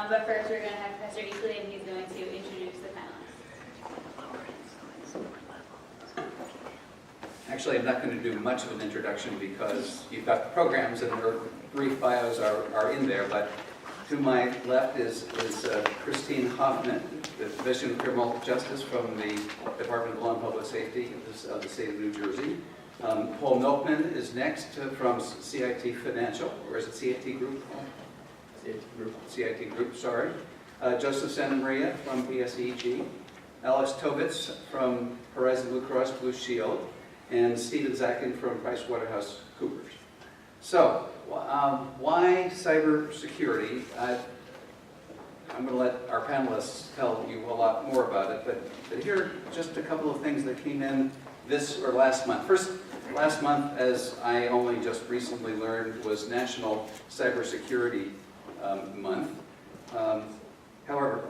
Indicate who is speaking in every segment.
Speaker 1: But first we're going to have Professor Easley, and he's going to introduce the panelists.
Speaker 2: Actually, I'm not going to do much of an introduction because you've got the programs and their brief bios are in there, but to my left is Christine Hoffman, the Division of Criminal Justice from the Department of Law and Public Safety of the state of New Jersey. Paul Milkman is next from CIT Financial, or is it CIT Group? CIT Group, sorry. Joseph Santamaria from PSEG. Alex Tovitz from Horizon Blue Cross Blue Shield. And Stephen Zakin from PricewaterhouseCoopers. So, why cybersecurity? I'm going to let our panelists tell you a lot more about it, but here are just a couple of things that came in this or last month. First, last month, as I only just recently learned, was National Cybersecurity Month. However,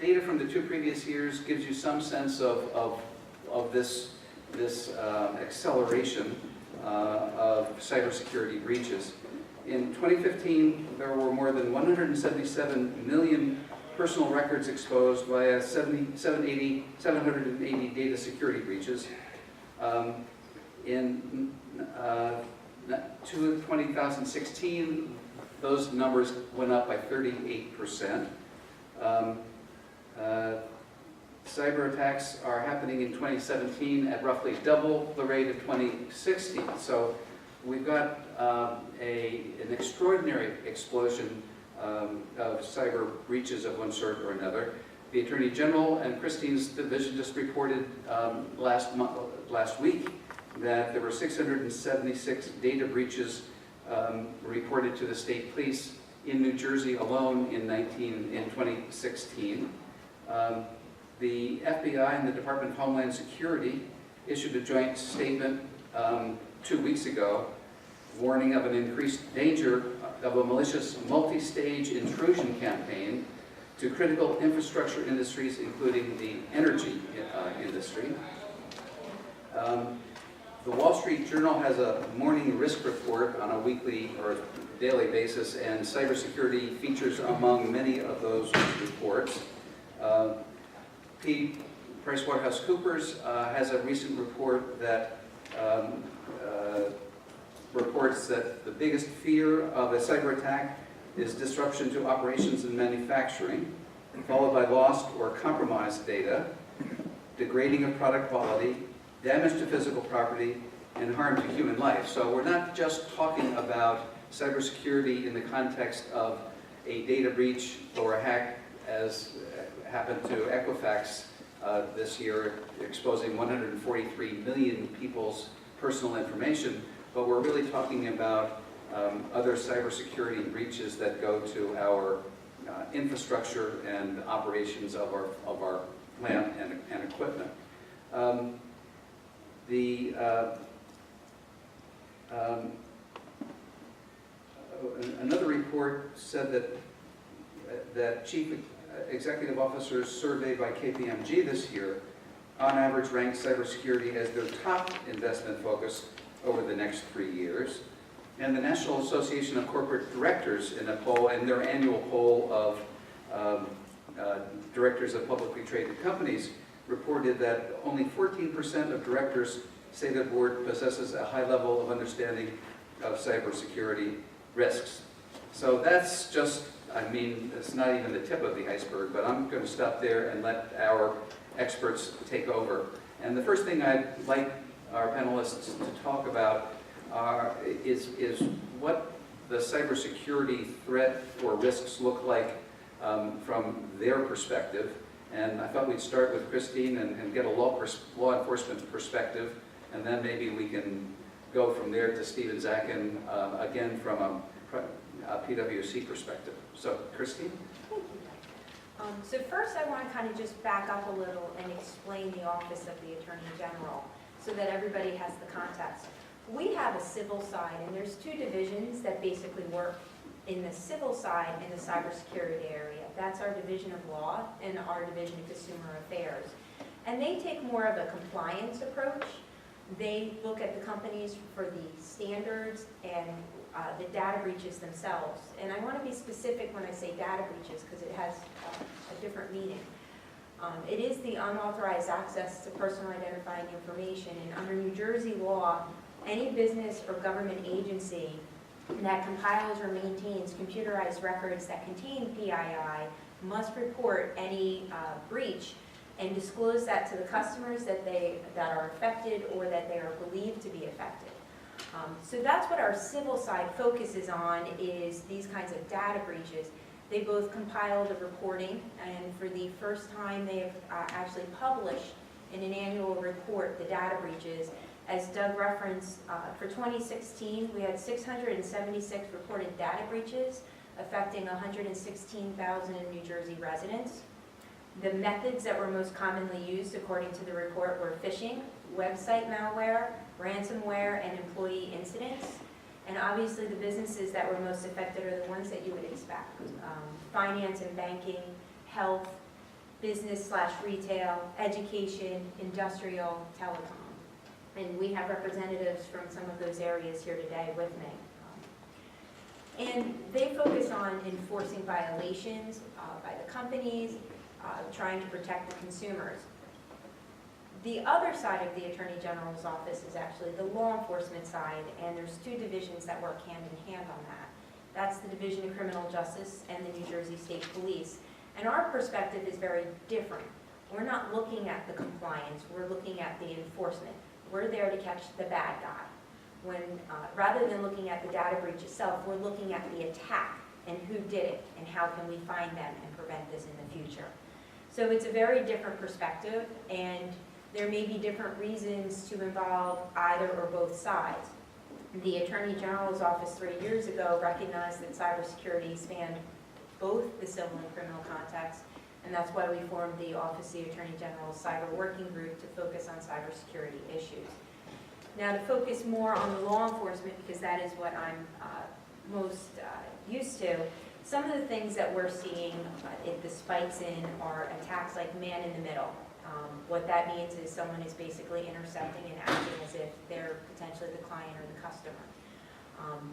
Speaker 2: data from the 2 previous years gives you some sense of this acceleration of cybersecurity breaches. In 2015, there were more than 177 million personal records exposed via 780 data security breaches. In 2016, those numbers went up by 38%. Cyber attacks are happening in 2017 at roughly double the rate of 2016. So we've got an extraordinary explosion of cyber breaches of one sort or another. The Attorney General and Christine's division just reported last week that there were 676 data breaches reported to the state police in New Jersey alone in 2016. The FBI and the Department of Homeland Security issued a joint statement 2 weeks ago warning of an increased danger of a malicious multi-stage intrusion campaign to critical infrastructure industries, including the energy industry. The Wall Street Journal has a morning risk report on a weekly or daily basis, and cybersecurity features among many of those reports. PricewaterhouseCoopers has a recent report that reports that the biggest fear of a cyber attack is disruption to operations and manufacturing, followed by lost or compromised data, degrading of product quality, damage to physical property, and harm to human life. So we're not just talking about cybersecurity in the context of a data breach or a hack, as happened to Equifax this year, exposing 143 million people's personal information, but we're really talking about other cybersecurity breaches that go to our infrastructure and operations of our plant and equipment. Another report said that chief executive officers surveyed by KPMG this year on average ranked cybersecurity as their top investment focus over the next 3 years. And the National Association of Corporate Directors, in a poll, in their annual poll of directors of publicly traded companies, reported that only 14% of directors say their board possesses a high level of understanding of cybersecurity risks. So that's just, I mean, it's not even the tip of the iceberg, but I'm going to stop there and let our experts take over. And the first thing I'd like our panelists to talk about is what the cybersecurity threat or risks look like from their perspective. And I thought we'd start with Christine and get a law enforcement perspective, and then maybe we can go from there to Stephen Zakin, again from a PwC perspective. So, Christine?
Speaker 3: Thank you. So first I want to kind of just back up a little and explain the Office of the Attorney General so that everybody has the context. We have a civil side, and there's 2 divisions that basically work in the civil side in the cybersecurity area. That's our Division of Law and our Division of Consumer Affairs. And they take more of a compliance approach. They look at the companies for the standards and the data breaches themselves. And I want to be specific when I say data breaches because it has a different meaning. It is the unauthorized access to personal identifying information, and under New Jersey law, any business or government agency that compiles or maintains computerized records that contain PII must report any breach and disclose that to the customers that are affected or that they are believed to be affected. So that's what our civil side focuses on, is these kinds of data breaches. They both compiled a reporting, and for the first time they have actually published in an annual report the data breaches. As Doug referenced, for 2016 we had 676 reported data breaches affecting 116,000 New Jersey residents. The methods that were most commonly used according to the report were phishing, website malware, ransomware, and employee incidents. And obviously the businesses that were most affected are the ones that you would expect. Finance and banking, health, business/retail, education, industrial, telecom. And we have representatives from some of those areas here today with me. And they focus on enforcing violations by the companies, trying to protect the consumers. The other side of the Attorney General's office is actually the law enforcement side, and there's two divisions that work hand in hand on that. That's the Division of Criminal Justice and the New Jersey State Police. And our perspective is very different. We're not looking at the compliance, we're looking at the enforcement. We're there to catch the bad guy. Rather than looking at the data breach itself, we're looking at the attack and who did it and how can we find them and prevent this in the future. So it's a very different perspective, and there may be different reasons to involve either or both sides. The Attorney General's office 3 years ago recognized that cybersecurity spanned both the civil and criminal context, and that's why we formed the Office of the Attorney General's Cyber Working Group to focus on cybersecurity issues. Now, to focus more on the law enforcement, because that is what I'm most used to, some of the things that we're seeing the spikes in are attacks like man in the middle. What that means is someone is basically intercepting and acting as if they're potentially the client or the customer.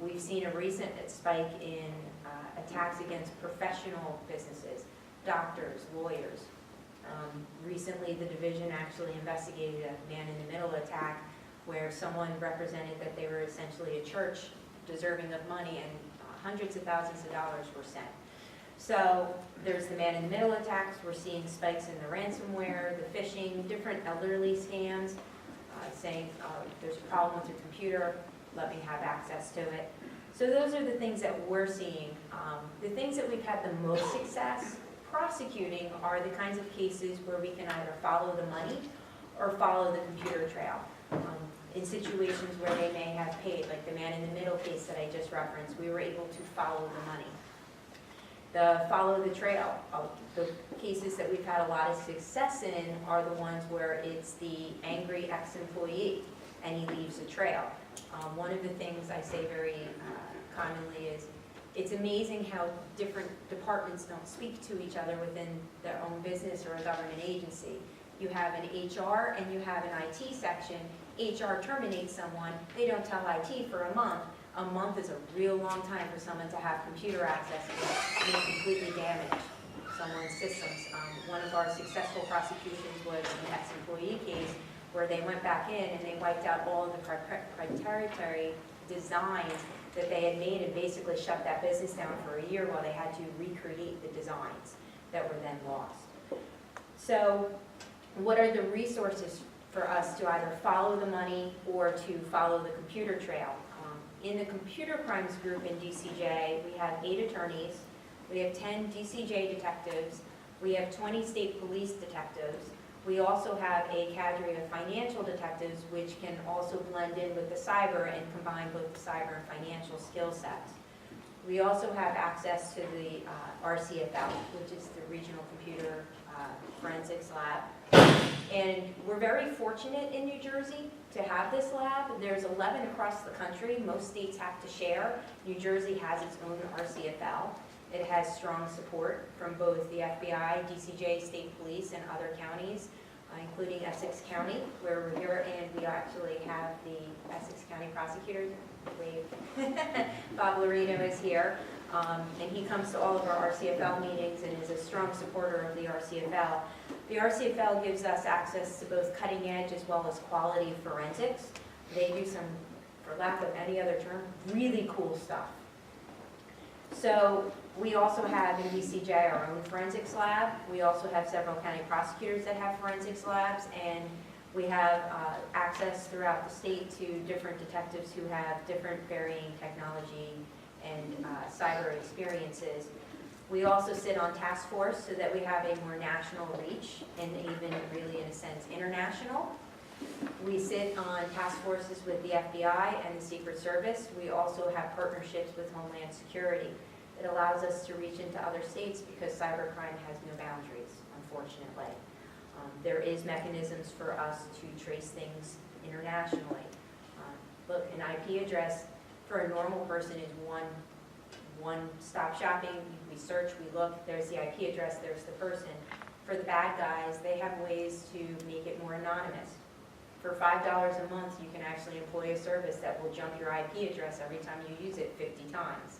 Speaker 3: We've seen a recent spike in attacks against professional businesses, doctors, lawyers. Recently, the division actually investigated a man-in-the-middle attack where someone represented that they were essentially a church deserving of money, and hundreds of thousands of dollars were sent. So there's the man-in-the-middle attacks. We're seeing spikes in the ransomware, the phishing, different elderly scams, saying there's a problem with your computer, let me have access to it. So those are the things that we're seeing. The things that we've had the most success prosecuting are the kinds of cases where we can either follow the money or follow the computer trail. In situations where they may have paid, like the man-in-the-middle case that I just referenced, we were able to follow the money. The follow the trail, the cases that we've had a lot of success in are the ones where it's the angry ex-employee and he leaves a trail. One of the things I say very commonly is, it's amazing how different departments don't speak to each other within their own business or a government agency. You have an HR and you have an IT section. HR terminates someone, they don't tell IT for a month. A month is a real long time for someone to have computer access and be completely damaged someone's systems. One of our successful prosecutions was an ex-employee case where they went back in and they wiped out all of the proprietary designs that they had made and basically shut that business down for a year while they had to recreate the designs that were then lost. So what are the resources for us to either follow the money or to follow the computer trail? In the computer crimes group in DCJ, we have 8 attorneys, we have 10 DCJ detectives, we have 20 state police detectives, we also have a cadre of financial detectives which can also blend in with the cyber and combine both the cyber and financial skill sets. We also have access to the RCF Lab, which is the Regional Computer Forensics Lab. And we're very fortunate in New Jersey to have this lab. There's 11 across the country. Most states have to share. New Jersey has its own RCFL. It has strong support from both the FBI, DCJ, state police, and other counties. including Essex County, where we're here, and we actually have the Essex County prosecutor, Bob Lorino is here, and he comes to all of our RCFL meetings and is a strong supporter of the RCFL. The RCFL gives us access to both cutting edge as well as quality forensics. They do some, for lack of any other term, really cool stuff. So we also have in DCJ our own forensics lab. We also have several county prosecutors that have forensics labs, and we have access throughout the state to different detectives who have different varying technology and cyber experiences. We also sit on task force so that we have a more national reach and even really, in a sense, international. We sit on task forces with the FBI and the Secret Service. We also have partnerships with Homeland Security. It allows us to reach into other states because cybercrime has no boundaries, unfortunately. There is mechanisms for us to trace things internationally. Look, an IP address for a normal person is one-stop shopping. We search, we look, there's the IP address, there's the person. For the bad guys, they have ways to make it more anonymous. For $5 a month, you can actually employ a service that will jump your IP address every time you use it 50 times.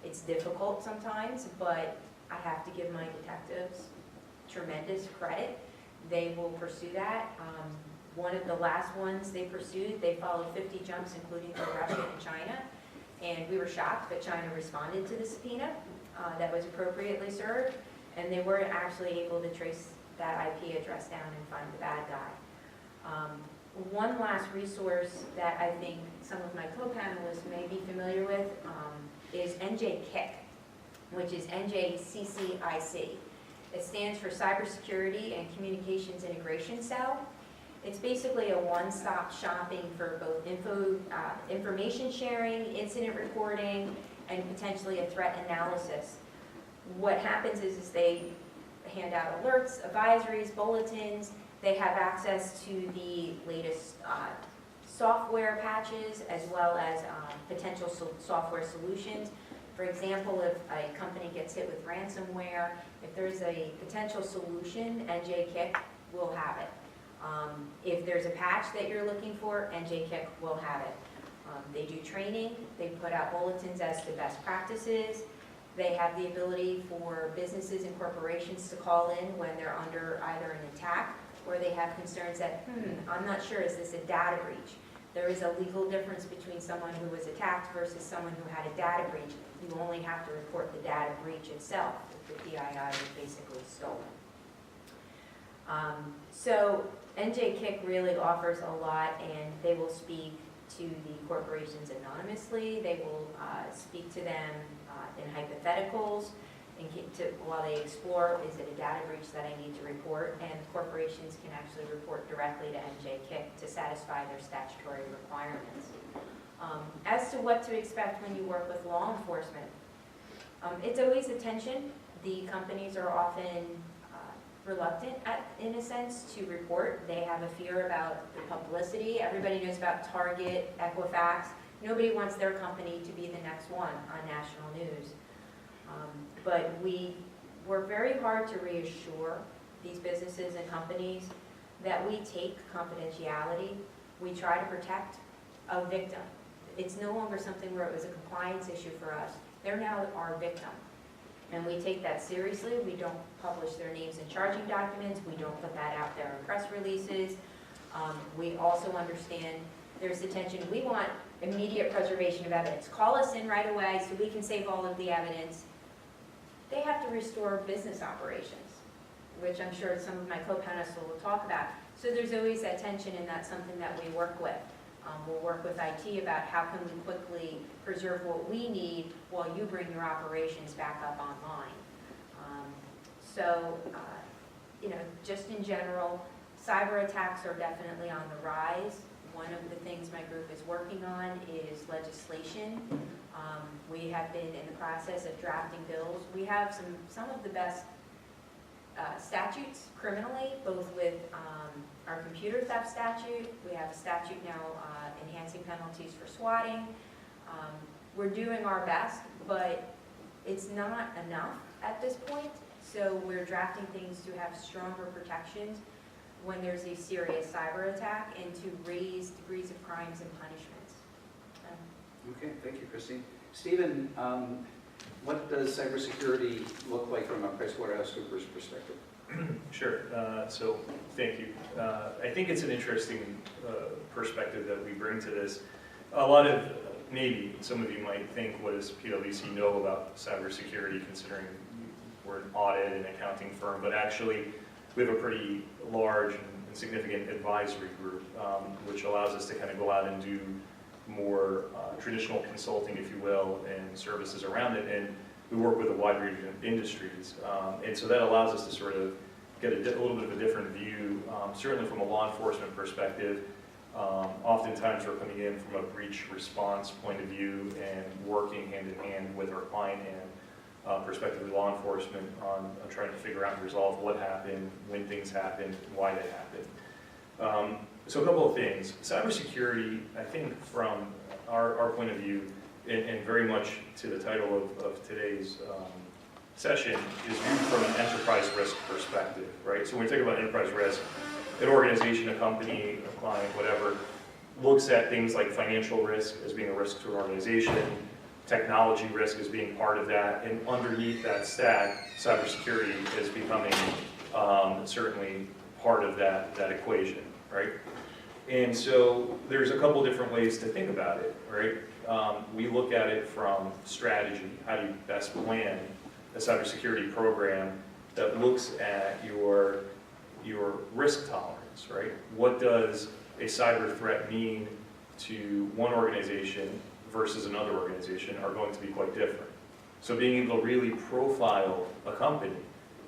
Speaker 3: It's difficult sometimes, but I have to give my detectives tremendous credit. They will pursue that. One of the last ones they pursued, they followed 50 jumps, including from Russia and China. And we were shocked that China responded to the subpoena that was appropriately served. And they were actually able to trace that IP address down and find the bad guy. One last resource that I think some of my co-panelists may be familiar with is NJCIC, which is NJCCIC. It stands for Cybersecurity and Communications Integration Cell. It's basically a one-stop shopping for both information sharing, incident reporting, and potentially a threat analysis. What happens is they hand out alerts, advisories, bulletins. They have access to the latest software patches as well as potential software solutions. For example, if a company gets hit with ransomware, if there's a potential solution, NJCIC will have it. If there's a patch that you're looking for, NJCIC will have it. They do training, they put out bulletins as to best practices. They have the ability for businesses and corporations to call in when they're under either an attack or they have concerns that, I'm not sure, is this a data breach? There is a legal difference between someone who was attacked versus someone who had a data breach. You only have to report the data breach itself if the PII was basically stolen. So NJCIC really offers a lot, and they will speak to the corporations anonymously. They will speak to them in hypotheticals while they explore, is it a data breach that I need to report? And corporations can actually report directly to NJCIC to satisfy their statutory requirements. As to what to expect when you work with law enforcement, it's always a tension. The companies are often reluctant, in a sense, to report. They have a fear about the publicity. Everybody knows about Target, Equifax. Nobody wants their company to be the next one on national news. But we work very hard to reassure these businesses and companies that we take confidentiality. We try to protect a victim. It's no longer something where it was a compliance issue for us. They're now our victim. And we take that seriously. We don't publish their names in charging documents. We don't put that out there in press releases. We also understand there's the tension. We want immediate preservation of evidence. Call us in right away so we can save all of the evidence. They have to restore business operations, which I'm sure some of my co-panelists will talk about. So there's always that tension, and that's something that we work with. We'll work with IT about how can we quickly preserve what we need while you bring your operations back up online. Just in general, cyber attacks are definitely on the rise. One of the things my group is working on is legislation. We have been in the process of drafting bills. We have some of the best statutes criminally, both with our computer theft statute. We have a statute now enhancing penalties for swatting. We're doing our best, but it's not enough at this point. So we're drafting things to have stronger protections. when there's a serious cyber attack and to raise degrees of crimes and punishments.
Speaker 2: Okay, thank you, Christine. Stephen, what does cybersecurity look like from a PricewaterhouseCoopers perspective?
Speaker 4: Sure. So thank you. I think it's an interesting perspective that we bring to this. A lot of, maybe some of you might think, what does PwC know about cybersecurity, considering we're an audit and accounting firm, but actually we have a pretty large and significant advisory group, which allows us to kind of go out and do more traditional consulting, if you will, and services around it. And we work with a wide range of industries. And so that allows us to sort of get a little bit of a different view, certainly from a law enforcement perspective. Oftentimes we're coming in from a breach response point of view and working hand in hand with our client and prospectively law enforcement on trying to figure out and resolve what happened, when things happened, why they happened. So a couple of things. Cybersecurity, I think from our point of view, and very much to the title of today's session, is viewed from an enterprise risk perspective, right? So when we think about enterprise risk, an organization, a company, a client, whatever, looks at things like financial risk as being a risk to an organization, technology risk as being part of that, and underneath that stack, cybersecurity is becoming certainly part of that equation, right? And so there's a couple different ways to think about it, right? We look at it from strategy. How do you best plan a cybersecurity program that looks at your risk tolerance, right? What does a cyber threat mean to one organization versus another organization are going to be quite different. So being able to really profile a company,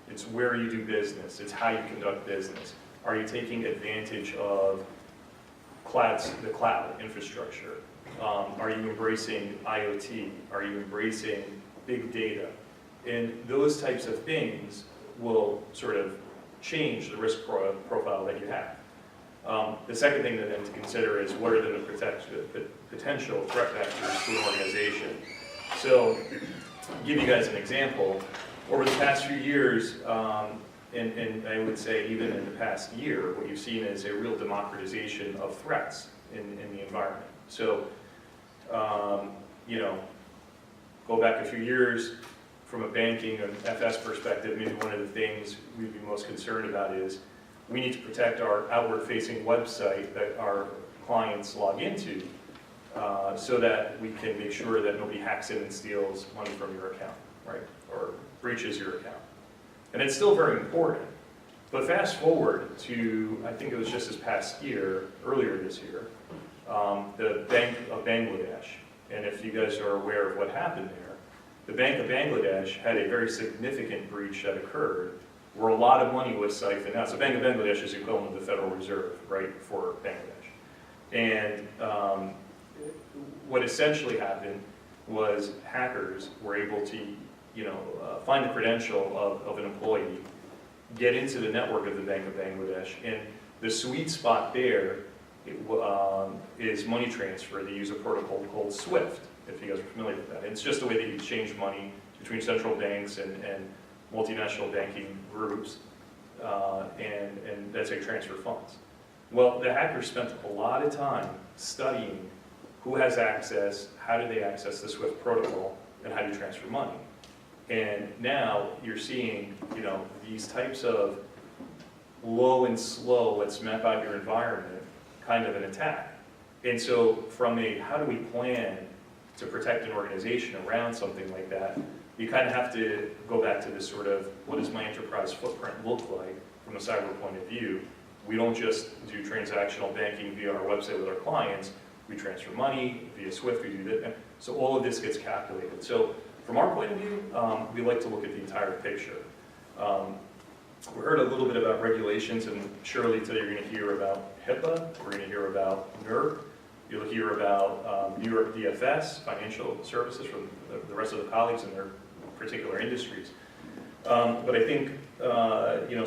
Speaker 4: it's where you do business, it's how you conduct business. Are you taking advantage of the cloud infrastructure? Are you embracing IoT? Are you embracing big data? And those types of things will sort of change the risk profile that you have. The second thing then to consider is what are the potential threat vectors to an organization. So, to give you guys an example, over the past few years, and I would say even in the past year, what you've seen is a real democratization of threats in the environment. So, you know, go back a few years, from a banking and FS perspective, maybe one of the things we'd be most concerned about is we need to protect our outward-facing website that our clients log into so that we can make sure that nobody hacks in and steals money from your account, right? Or breaches your account. And it's still very important. But fast forward to, I think it was just this past year, earlier this year, the Bank of Bangladesh. And if you guys are aware of what happened there, the Bank of Bangladesh had a very significant breach that occurred where a lot of money was siphoned out. So Bank of Bangladesh is equivalent to the Federal Reserve, right, for Bangladesh. And what essentially happened was hackers were able to, find the credential of an employee, get into the network of the Bank of Bangladesh, and the sweet spot there is money transfer. They use a protocol called SWIFT, if you guys are familiar with that. And it's just a way that you exchange money between central banks and multinational banking groups, and that's how you transfer funds. Well, the hackers spent a lot of time studying who has access, how do they access the SWIFT protocol, and how do you transfer money. And now you're seeing, these types of low and slow, let's map out your environment, kind of an attack. And so from a, how do we plan to protect an organization around something like that, you kind of have to go back to this sort of, what does my enterprise footprint look like from a cyber point of view? We don't just do transactional banking via our website with our clients, we transfer money via SWIFT, we do that. So all of this gets calculated. So from our point of view, we like to look at the entire picture. We heard a little bit about regulations, and surely today you're going to hear about HIPAA, we're going to hear about NERC, you'll hear about New York DFS, financial services from the rest of the colleagues in their particular industries. But I think,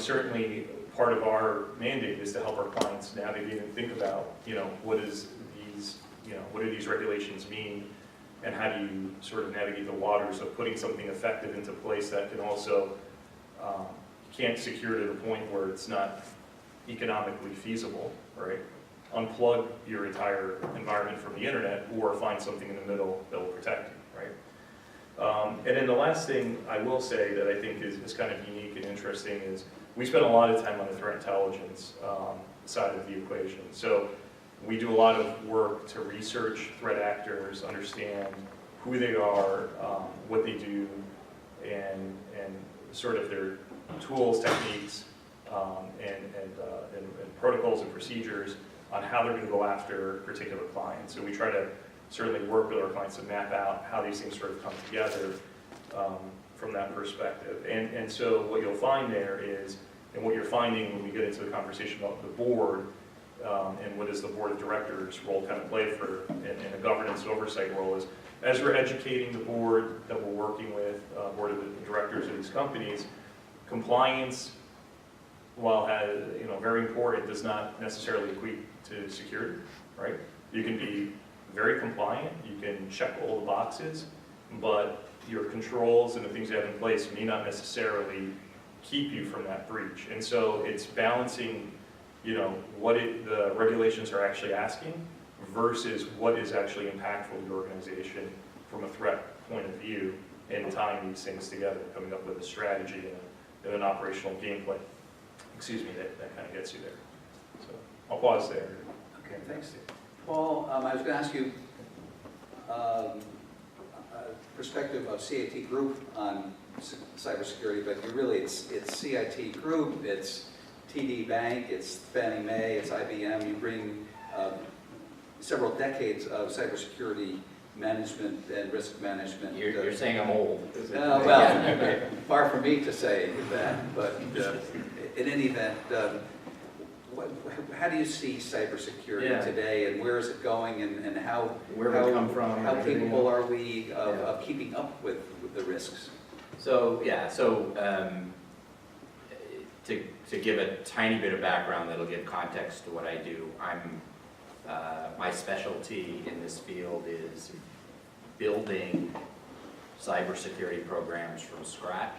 Speaker 4: certainly part of our mandate is to help our clients navigate and think about, what do these regulations mean, and how do you sort of navigate the waters of putting something effective into place that can also, can't secure to the point where it's not economically feasible, right? Unplug your entire environment from the internet, or find something in the middle that will protect you, right? And then the last thing I will say that I think is kind of unique and interesting is we spend a lot of time on the threat intelligence side of the equation. So we do a lot of work to research threat actors, understand who they are, what they do, and sort of their tools, techniques, and protocols and procedures on how they're going to go after particular clients. So we try to certainly work with our clients to map out how these things sort of come together from that perspective. And so what you'll find there is, and what you're finding when we get into the conversation about the board, and what does the board of directors role kind of play for in a governance oversight role is, as we're educating the board that we're working with, board of directors of these companies, compliance, while very important, does not necessarily equate to security, right? You can be very compliant, you can check all the boxes, but your controls and the things you have in place may not necessarily keep you from that breach. And so it's balancing, what the regulations are actually asking versus what is actually impactful to the organization from a threat point of view, and tying these things together, coming up with a strategy and an operational gameplay. That kind of gets you there. So I'll pause there.
Speaker 2: Okay, thanks, Steve. Paul, I was going to ask you a perspective of CIT Group on cybersecurity, but it's CIT Group, it's TD Bank, it's Fannie Mae, it's IBM. You bring several decades of cybersecurity management and risk management.
Speaker 5: You're saying I'm old.
Speaker 2: Well, far from me to say that, but in any event, how do you see cybersecurity today, and where is it going, and
Speaker 5: where we come from?
Speaker 2: How capable are we of keeping up with the risks?
Speaker 5: So to give a tiny bit of background that'll give context to what I do, my specialty in this field is building cybersecurity programs from scratch,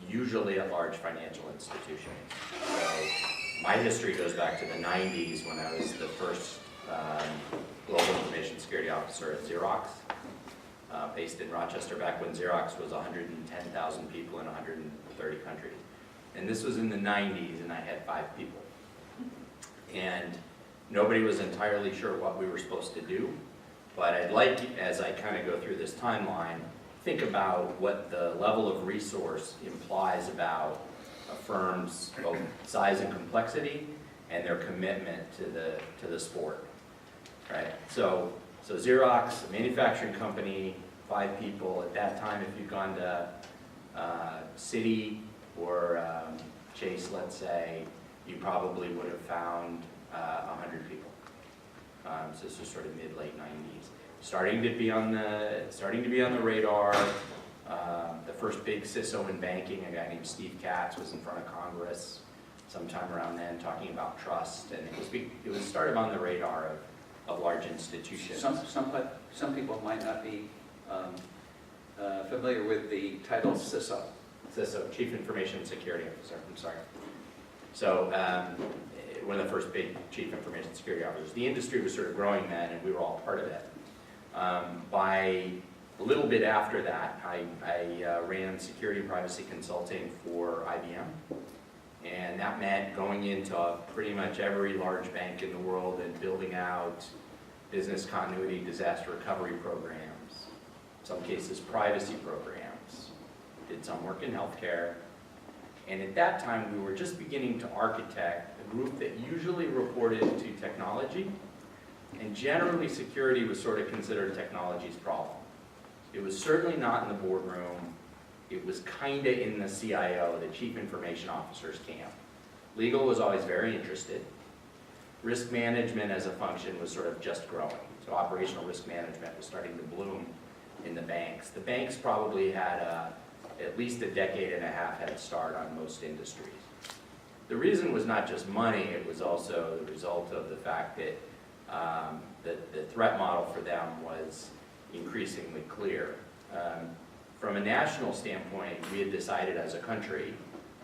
Speaker 5: usually at large financial institutions. So my history goes back to the 90s when I was the first global information security officer at Xerox, based in Rochester, back when Xerox was 110,000 people in 130 countries. And this was in the 90s, and I had 5 people. And nobody was entirely sure what we were supposed to do, but I'd like, as I kind of go through this timeline, think about what the level of resource implies about a firm's both size and complexity and their commitment to the sport, right? So Xerox, a manufacturing company, 5 people. At that time, if you'd gone to Citi or Chase, let's say, you probably would have found 100 people. So this was sort of mid-late 90s. Starting to be on the radar. The first big CISO in banking, a guy named Steve Katz, was in front of Congress sometime around then talking about trust, and it was started on the radar of large institutions.
Speaker 2: Some people might not be familiar with the title CISO.
Speaker 5: CISO, Chief Information Security Officer, I'm sorry. So one of the first big Chief Information Security Officers. The industry was sort of growing then, and we were all part of it. By a little bit after that, I ran security and privacy consulting for IBM. And that meant going into pretty much every large bank in the world and building out business continuity, disaster recovery programs, in some cases privacy programs. Did some work in healthcare. And at that time, we were just beginning to architect a group that usually reported to technology. And generally, security was sort of considered technology's problem. It was certainly not in the boardroom. It was kind of in the CIO, the Chief Information Officer's camp. Legal was always very interested. Risk management as a function was sort of just growing. So operational risk management was starting to bloom in the banks. The banks probably had at least a decade and a half head start on most industries. The reason was not just money, it was also the result of the fact that the threat model for them was increasingly clear. From a national standpoint, we had decided as a country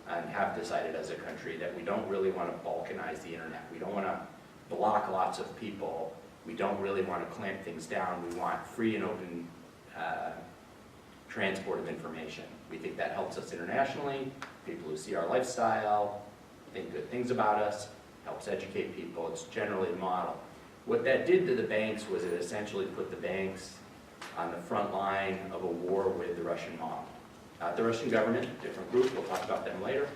Speaker 5: and have decided as a country that we don't really want to balkanize the internet. We don't want to block lots of people. We don't really want to clamp things down. We want free and open transport of information. We think that helps us internationally. People who see our lifestyle think good things about us, helps educate people. It's generally a model. What that did to the banks was it essentially put the banks on the front line of a war with the Russian mob. Not the Russian government, different group, we'll talk about them later.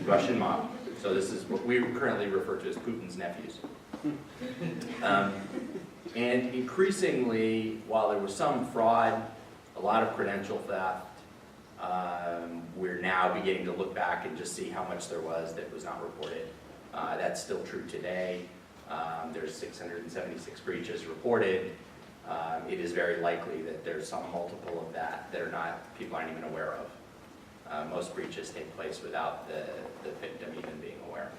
Speaker 5: Russian mob. So this is what we currently refer to as Putin's nephews. And increasingly, while there was some fraud, a lot of credential theft, we're now beginning to look back and just see how much there was that was not reported. That's still true today. There's 676 breaches reported. It is very likely that there's some multiple of that that are not, people aren't even aware of. Most breaches take place without the victim even being aware.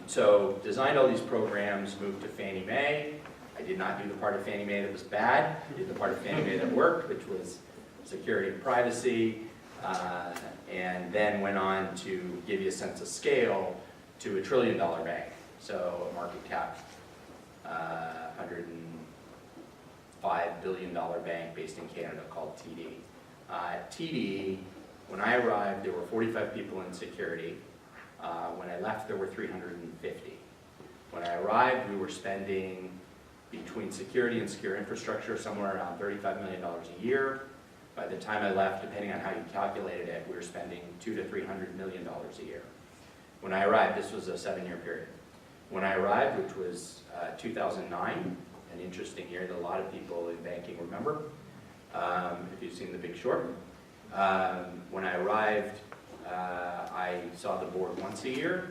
Speaker 5: So designed all these programs, moved to Fannie Mae. I did not do the part of Fannie Mae that was bad. I did the part of Fannie Mae that worked, which was security and privacy, and then went on to give you a sense of scale to $1 trillion bank. So a market cap, $105 billion bank based in Canada called TD. TD, when I arrived, there were 45 people in security. When I left, there were 350. When I arrived, we were spending between security and secure infrastructure somewhere around $35 million a year. By the time I left, depending on how you calculated it, we were spending $200 to $300 million a year. When I arrived, this was a 7-year period. When I arrived, which was 2009, an interesting year that a lot of people in banking remember, if you've seen The Big Short. When I arrived, I saw the board once a year.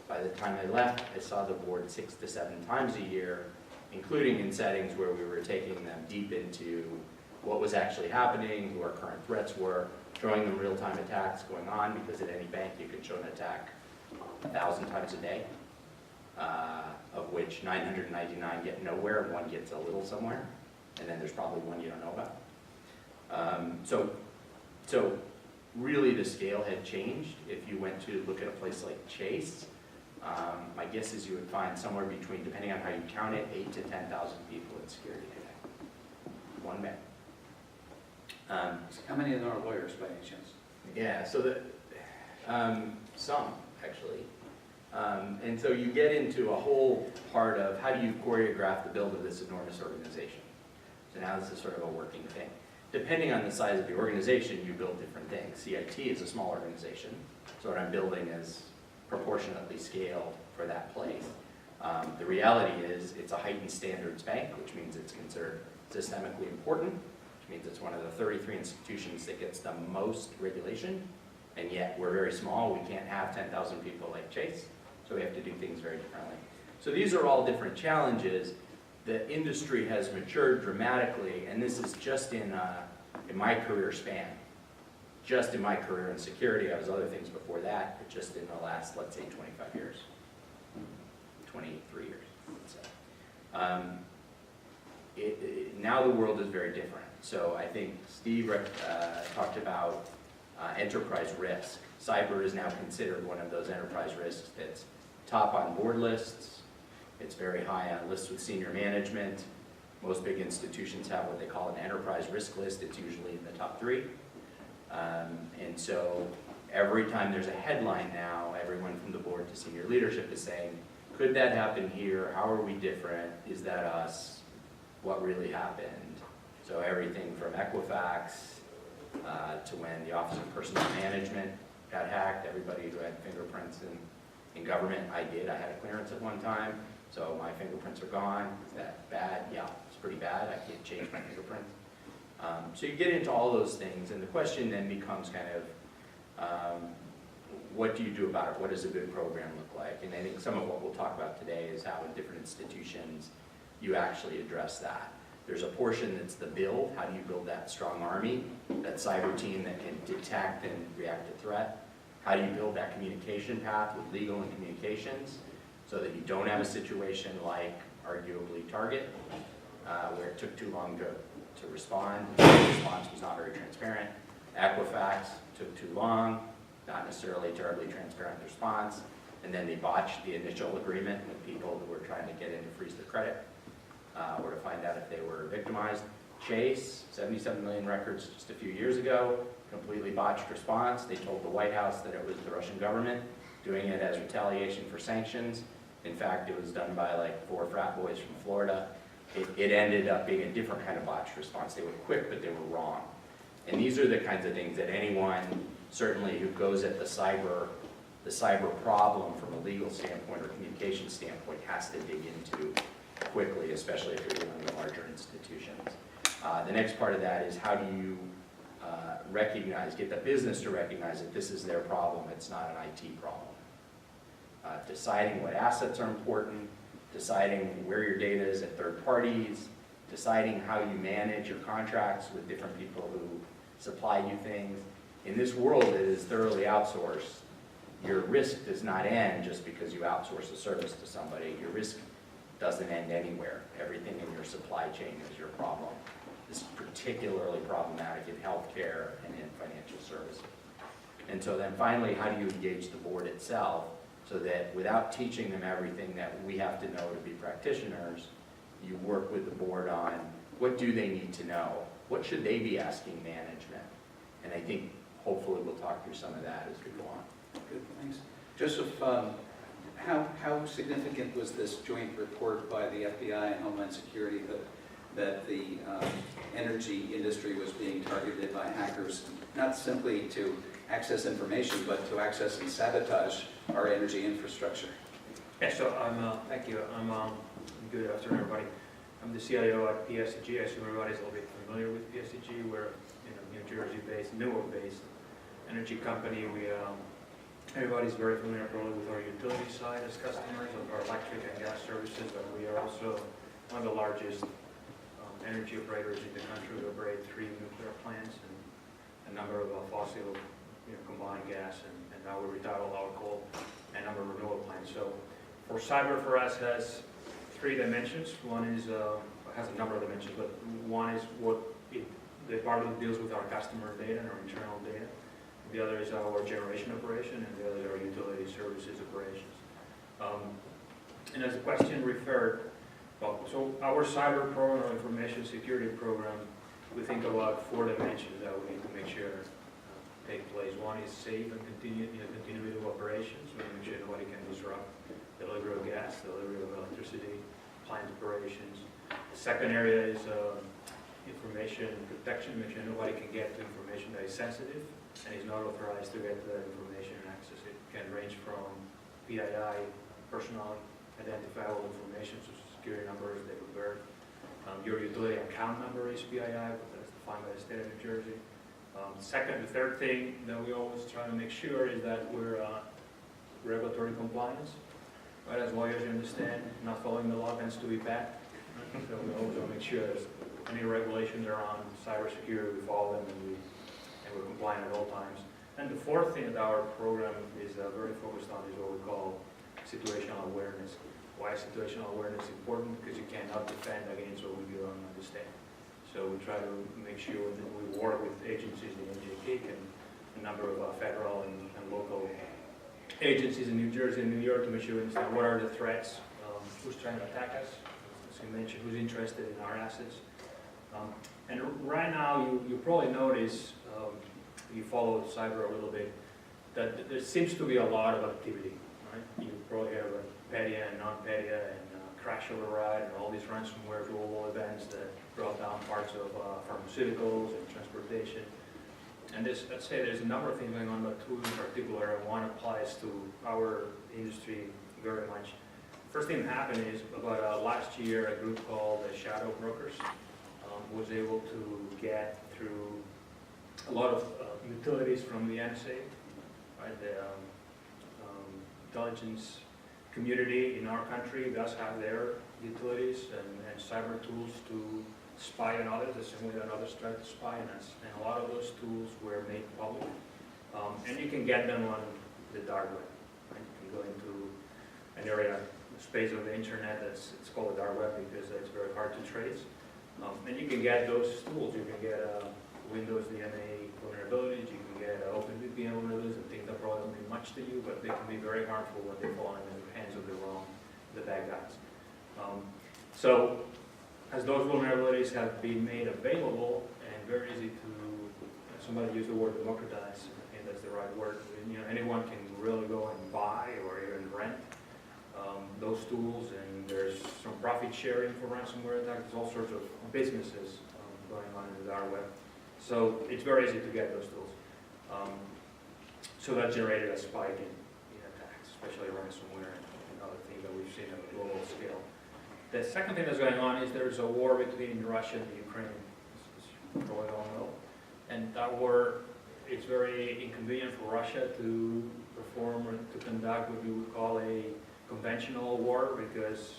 Speaker 5: By the time I left, I saw the board 6 to 7 times a year, including in settings where we were taking them deep into what was actually happening, who our current threats were, showing them real-time attacks going on, because at any bank you could show an attack 1,000 times a day, of which 999 get nowhere and 1 gets a little somewhere, and then there's probably 1 you don't know about. So really the scale had changed. If you went to look at a place like Chase, my guess is you would find somewhere between, depending on how you count it, 8,000 to 10,000 people in security today. 1 bank.
Speaker 2: How many of them are lawyers by any chance?
Speaker 5: Yeah, so some actually. And so you get into a whole part of how do you choreograph the build of this enormous organization. So now this is sort of a working thing. Depending on the size of the organization, you build different things. CIT is a small organization, so what I'm building is proportionately scaled for that place. The reality is it's a heightened standards bank, which means it's considered systemically important, which means it's one of the 33 institutions that gets the most regulation, and yet we're very small. We can't have 10,000 people like Chase, so we have to do things very differently. So these are all different challenges. The industry has matured dramatically, and this is just in my career span. Just in my career in security. I was other things before that, but just in the last, let's say, 25 years. 23 years, let's say. Now the world is very different. So I think Steve talked about enterprise risk. Cyber is now considered one of those enterprise risks that's top on board lists. It's very high on lists with senior management. Most big institutions have what they call an enterprise risk list. It's usually in the top 3. And so every time there's a headline now, everyone from the board to senior leadership is saying, could that happen here? How are we different? Is that us? What really happened? So everything from Equifax to when the Office of Personnel Management got hacked, everybody who had fingerprints in government, I did. I had a clearance at one time. So my fingerprints are gone. Is that bad? Yeah, it's pretty bad. I can't change my fingerprints. So you get into all those things, and the question then becomes kind of, what do you do about it? What does a good program look like? And I think some of what we'll talk about today is how in different institutions you actually address that. There's a portion that's the build. How do you build that strong army, that cyber team that can detect and react to threat? How do you build that communication path with legal and communications, so that you don't have a situation like arguably Target, where it took too long to respond. The response was not very transparent. Equifax took too long. not necessarily terribly transparent response, and then they botched the initial agreement with people who were trying to get in to freeze their credit, or to find out if they were victimized. Chase, 77 million records just a few years ago, completely botched response. They told the White House that it was the Russian government doing it as retaliation for sanctions. In fact, it was done by like 4 frat boys from Florida. It ended up being a different kind of botched response. They were quick, but they were wrong. And these are the kinds of things that anyone, certainly who goes at the cyber problem from a legal standpoint or communication standpoint, has to dig into quickly, especially if you're dealing with larger institutions. The next part of that is how do you get the business to recognize that this is their problem, it's not an IT problem. Deciding what assets are important, deciding where your data is at third parties, deciding how you manage your contracts with different people who supply you things. In this world that is thoroughly outsourced, your risk does not end just because you outsource a service to somebody. Your risk doesn't end anywhere. Everything in your supply chain is your problem. This is particularly problematic in healthcare and in financial services. And so then finally, how do you engage the board itself so that without teaching them everything that we have to know to be practitioners, you work with the board on what do they need to know? What should they be asking management? And I think hopefully we'll talk through some of that as we go on.
Speaker 2: Good, thanks. Joseph, how significant was this joint report by the FBI and Homeland Security that the energy industry was being targeted by hackers, not simply to access information, but to access and sabotage our energy infrastructure?
Speaker 6: Yeah, so thank you. Good afternoon, everybody. I'm the CIO at PSEG. I assume everybody's a little bit familiar with PSEG. We're New Jersey-based, Newark-based energy company. Everybody's very familiar probably with our utility side as customers of our electric and gas services, but we are also one of the largest energy operators in the country. We operate 3 nuclear plants and a number of fossil combined gas, and now we retire all our coal, and a number of renewable plants. So for cyber for us has 3 dimensions. One is, has a number of dimensions, but one is the part that deals with our customer data and our internal data. The other is our generation operation, and the other is our utility services operations. And as the question referred, so our cyber program, or information security program, we think about 4 dimensions that we need to make sure take place. One is safe and continuity of operations. We make sure nobody can disrupt delivery of gas, delivery of electricity, plant operations. The second area is information protection, make sure nobody can get to information that is sensitive and is not authorized to get to that information and access it. It can range from PII, personal identifiable information, such as security numbers, date of birth. Your utility account number is PII, but that's defined by the state of New Jersey. The third thing that we always try to make sure is that we're regulatory compliance. Right, as lawyers, you understand, not following the law tends to be bad. So we always want to make sure there's any regulations around cybersecurity, we follow them, and we're compliant at all times. And the fourth thing that our program is very focused on is what we call situational awareness. Why is situational awareness important? Because you cannot defend against what we do on the stand. So we try to make sure that we work with agencies in NJK and a number of federal and local agencies in New Jersey and New York to make sure we understand what are the threats, who's trying to attack us, as you mentioned, who's interested in our assets. And right now, you probably notice, you follow cyber a little bit, that there seems to be a lot of activity, right? You probably have PEDIA and non-PEDIA and crash override and all these ransomware global events that brought down parts of pharmaceuticals and transportation. And let's say there's a number of things going on, but 2 in particular, one applies to our industry very much. First thing that happened is about last year, a group called the Shadow Brokers was able to get through a lot of utilities from the NSA, right? The intelligence community in our country does have their utilities and cyber tools to spy on others, the same way that others try to spy on us. And a lot of those tools were made public. And you can get them on the dark web. Right? You can go into an area, a space of the internet it's called the dark web because it's very hard to trace. And you can get those tools. You can get Windows DMA vulnerabilities, you can get OpenVPN vulnerabilities and things that much to you, but they can be very harmful when they fall into the hands of the bad guys. So as those vulnerabilities have been made available and very easy to, somebody used the word democratize, I think that's the right word. Anyone can really go and buy or even rent those tools, and there's some profit sharing for ransomware attacks. There's all sorts of businesses going on in the dark web. So it's very easy to get those tools. So that generated a spike in attacks, especially ransomware and other things that we've seen at a global scale. The second thing that's going on is there's a war between Russia and Ukraine, as you probably all know. And that war, it's very inconvenient for Russia to perform or to conduct what we would call a conventional war, because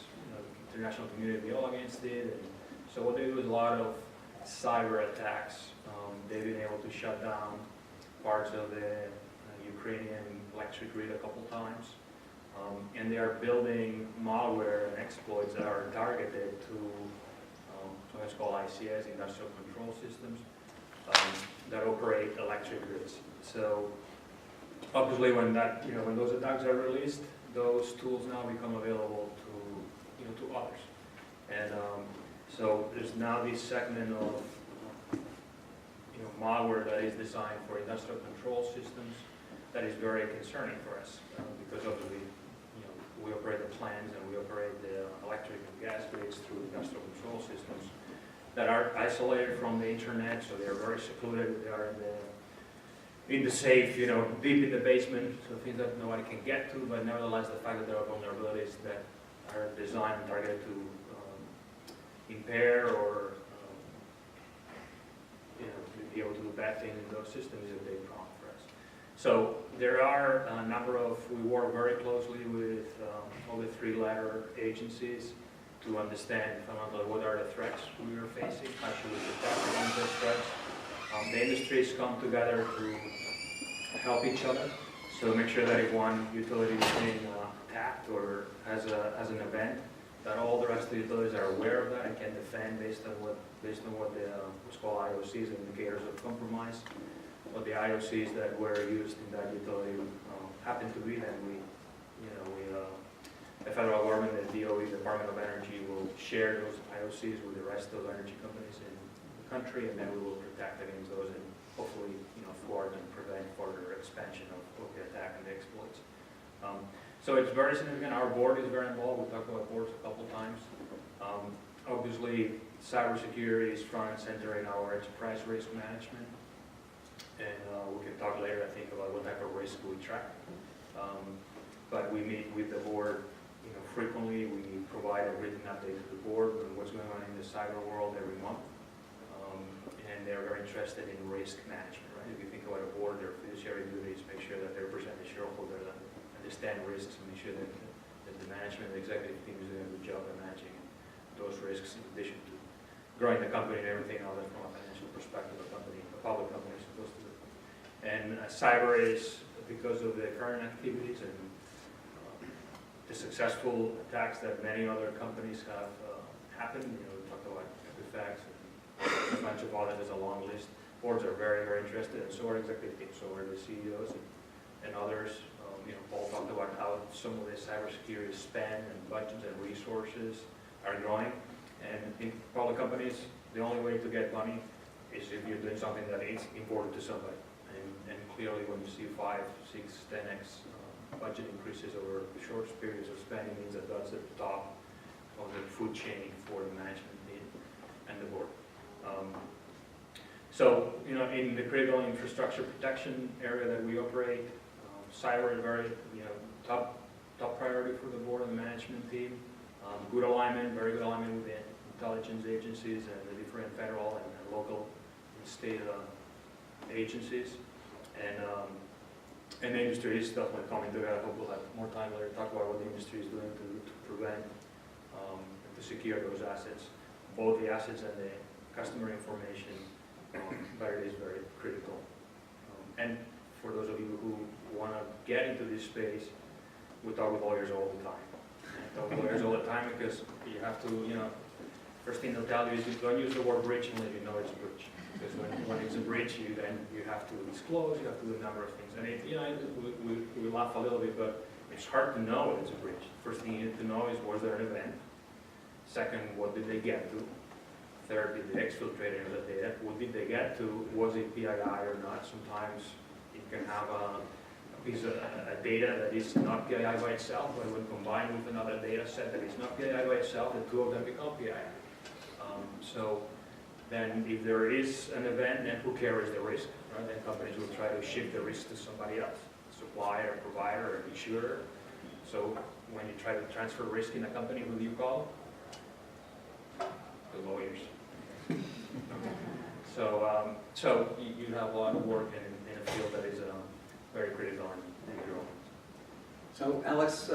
Speaker 6: the international community will be all against it. And so what they do is a lot of cyber attacks. They've been able to shut down parts of the Ukrainian electric grid a couple times. And they are building malware and exploits that are targeted to what's called ICS, industrial control systems, that operate electric grids. So obviously when those attacks are released, those tools now become available to others. And so there's now this segment of malware that is designed for industrial control systems that is very concerning for us, because obviously we operate the plants and we operate the electric and gas grids through industrial control systems that are isolated from the internet, so they are very secluded. They are in the safe, deep in the basement, so things that nobody can get to. But nevertheless, the fact that there are vulnerabilities that are designed and targeted to impair or be able to do bad things in those systems is a big problem for us. So there are a number of, we work very closely with all the three-letter agencies to understand fundamentally what are the threats we are facing, how should we protect against those threats. The industries come together to help each other, so make sure that if one utility is being attacked or has an event, that all the rest of the utilities are aware of that and can defend based on what the what's called IOCs, indicators of compromise, what the IOCs that were used in that utility happen to be. Then the federal government, the DOE, Department of Energy, will share those IOCs with the rest of the energy companies in the country, and then we will protect against those and hopefully thwart and prevent further expansion of the attack and the exploits. So it's very significant. Our board is very involved. We talked about boards a couple times. Obviously, cybersecurity is front and center in our enterprise risk management. And we can talk later, I think, about what type of risk we track. But we meet with the board frequently. We provide a written update to the board on what's going on in the cyber world every month. And they're very interested in risk management, right? If you think about a board, their fiduciary duties, make sure that they represent the shareholder, that understand risks, and make sure that the management and the executive team is doing a good job of managing those risks, in addition to growing the company and everything else from a financial perspective, a public company is supposed to do. And cyber is, because of the current activities and the successful attacks that many other companies have happened, we talked about Equifax and a bunch of others, there's a long list. Boards are very, very interested, and so are executive teams, so are the CEOs and others. Paul talked about how some of the cybersecurity spend and budgets and resources are growing. And in public companies, the only way to get money is if you're doing something that is important to somebody. And clearly when you see 5, 6, 10x budget increases over short periods of spending, means that that's at the top of the food chain for the management team and the board. So, in the critical infrastructure protection area that we operate, cyber is very, top priority for the board and the management team. Good alignment, very good alignment with the intelligence agencies and the different federal and local and state agencies. And the industry is definitely coming together. I hope we'll have more time later to talk about what the industry is doing to prevent, to secure those assets, both the assets and the customer information, but it is very critical. And for those of you who want to get into this space, we talk with lawyers all the time. We talk with lawyers all the time because you have to, first thing they'll tell you is you don't use the word breach unless you know it's a breach. Because when it's a breach, you have to disclose, you have to do a number of things. And we laugh a little bit, but it's hard to know it's a breach. First thing you need to know is, was there an event? Second, what did they get to? Third, did they exfiltrate any of the data? What did they get to? Was it PII or not? Sometimes you can have a piece of data that is not PII by itself, but when combined with another data set that is not PII by itself, the two of them become PII. So then if there is an event, then who carries the risk? Right? Then companies will try to shift the risk to somebody else, supplier, provider, or insurer. So when you try to transfer risk in a company, who do you call? The lawyers. So you have a lot of work in a field that is very critical and growing.
Speaker 2: So Alex,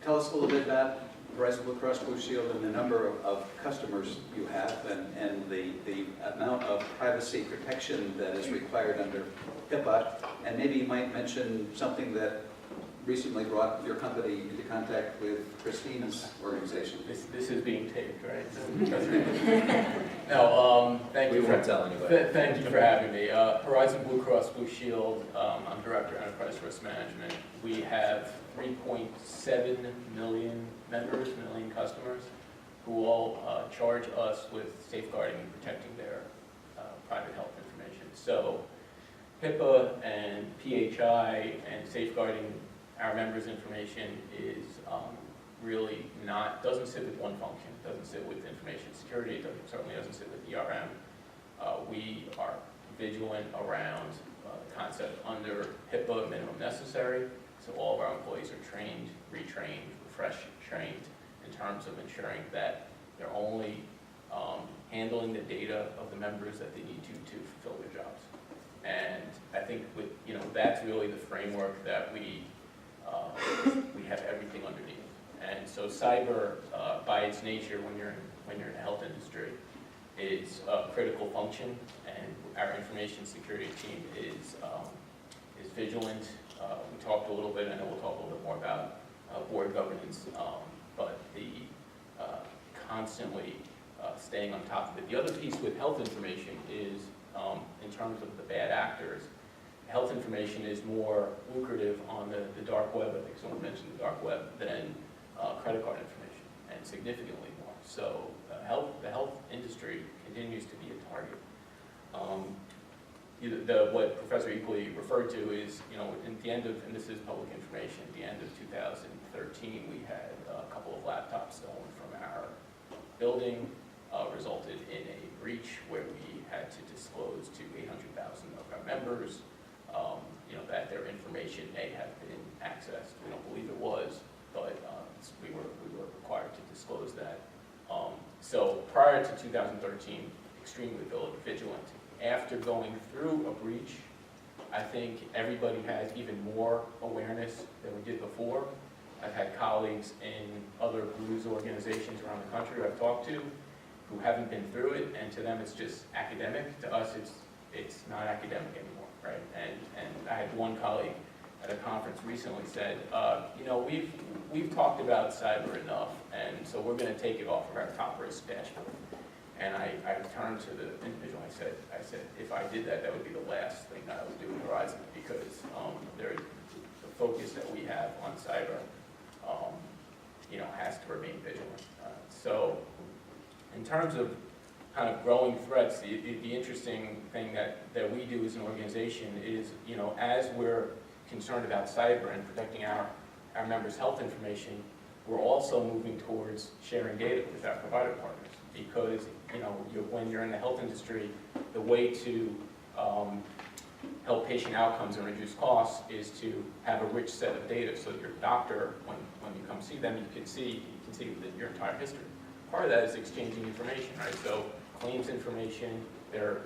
Speaker 2: tell us a little bit about Horizon Blue Cross Blue Shield and the number of customers you have and the amount of privacy protection that is required under HIPAA. And maybe you might mention something that recently brought your company into contact with Christine's organization.
Speaker 7: This is being taped, right? No, thank you.
Speaker 5: We won't tell anybody.
Speaker 7: Thank you for having me. Horizon Blue Cross Blue Shield, I'm Director of Enterprise Risk Management. We have 3.7 million members, million customers, who all charge us with safeguarding and protecting their private health information. So HIPAA and PHI and safeguarding our members' information is really doesn't sit with one function, doesn't sit with information security, it certainly doesn't sit with ERM. We are vigilant around the concept under HIPAA minimum necessary, so all of our employees are trained, retrained, trained in terms of ensuring that they're only handling the data of the members that they need to fulfill their jobs. And I think that's really the framework that we have everything underneath. And so cyber, by its nature, when you're in the health industry, is a critical function, and our information security team is vigilant. We talked a little bit, I know we'll talk a little bit more about board governance, but the constantly staying on top of it. The other piece with health information is, in terms of the bad actors, health information is more lucrative on the dark web, I think someone mentioned the dark web, than credit card information, and significantly more. So the health industry continues to be a target. What Professor Equally referred to is, at the end of, and this is public information, at the end of 2013, we had a couple of laptops stolen from our building, resulted in a breach where we had to disclose to 800,000 of our members that their information may have been accessed. We don't believe it was, but we were required to disclose that. So prior to 2013, extremely vigilant. After going through a breach, I think everybody has even more awareness than we did before. I've had colleagues in other blues organizations around the country who I've talked to who haven't been through it, and to them it's just academic. To us, it's not academic anymore, right? And I had one colleague at a conference recently said, we've talked about cyber enough, and so we're going to take it off of our top risk dashboard. And I turned to the individual, I said, if I did that, that would be the last thing that I would do at Horizon, because the focus that we have on cyber, has to remain vigilant. So in terms of kind of growing threats, the interesting thing that we do as an organization is, as we're concerned about cyber and protecting our members' health information, we're also moving towards sharing data with our provider partners, because when you're in the health industry, the way to help patient outcomes and reduce costs is to have a rich set of data, so that your doctor, when you come see them, you can see your entire history. Part of that is exchanging information, right? So claims information, their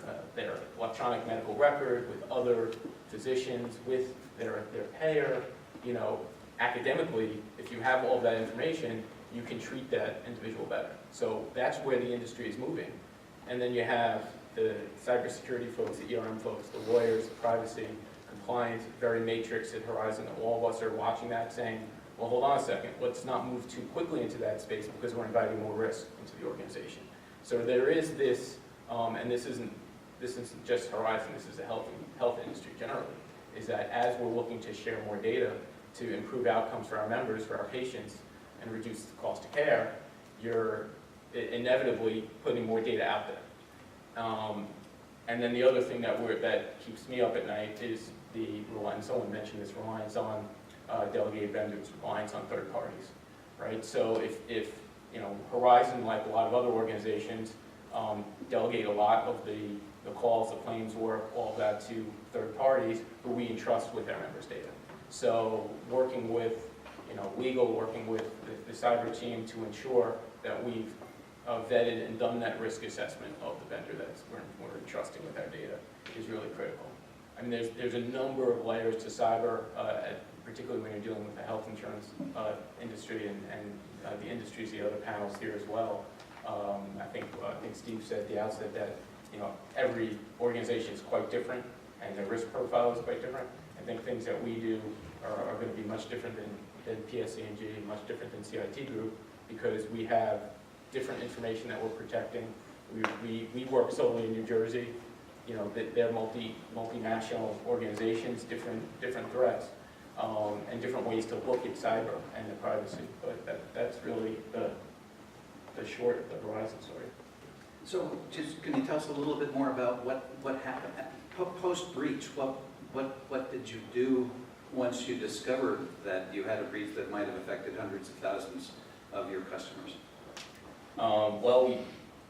Speaker 7: electronic medical record with other physicians, with their payer. Academically, if you have all of that information, you can treat that individual better. So that's where the industry is moving. And then you have the cybersecurity folks, the ERM folks, the lawyers, the privacy, compliance, very matrix at Horizon. All of us are watching that saying, well, hold on a second, let's not move too quickly into that space because we're inviting more risk into the organization. So there is this, and this isn't just Horizon, this is the health industry generally, is that as we're looking to share more data to improve outcomes for our members, for our patients, and reduce the cost of care, you're inevitably putting more data out there. And then the other thing that keeps me up at night is the reliance, someone mentioned this, reliance on delegated vendors, reliance on third parties, right? So if Horizon, like a lot of other organizations, delegate a lot of the calls, the claims work, all of that to third parties who we entrust with our members' data. So working with legal, working with the cyber team to ensure that we've vetted and done that risk assessment of the vendor that we're entrusting with our data is really critical. I mean, there's a number of layers to cyber, particularly when you're dealing with the health insurance industry and the industries, the other panels here as well. I think Steve said at the outset that every organization is quite different and their risk profile is quite different. I think things that we do are going to be much different than PSC&G, much different than CIT Group, because we have different information that we're protecting. We work solely in New Jersey. They're multinational organizations, different threats, and different ways to look at cyber and the privacy. But that's really the Horizon story.
Speaker 2: So just, can you tell us a little bit more about what happened post-breach? What did you do once you discovered that you had a breach that might have affected hundreds of thousands of your customers?
Speaker 7: Well,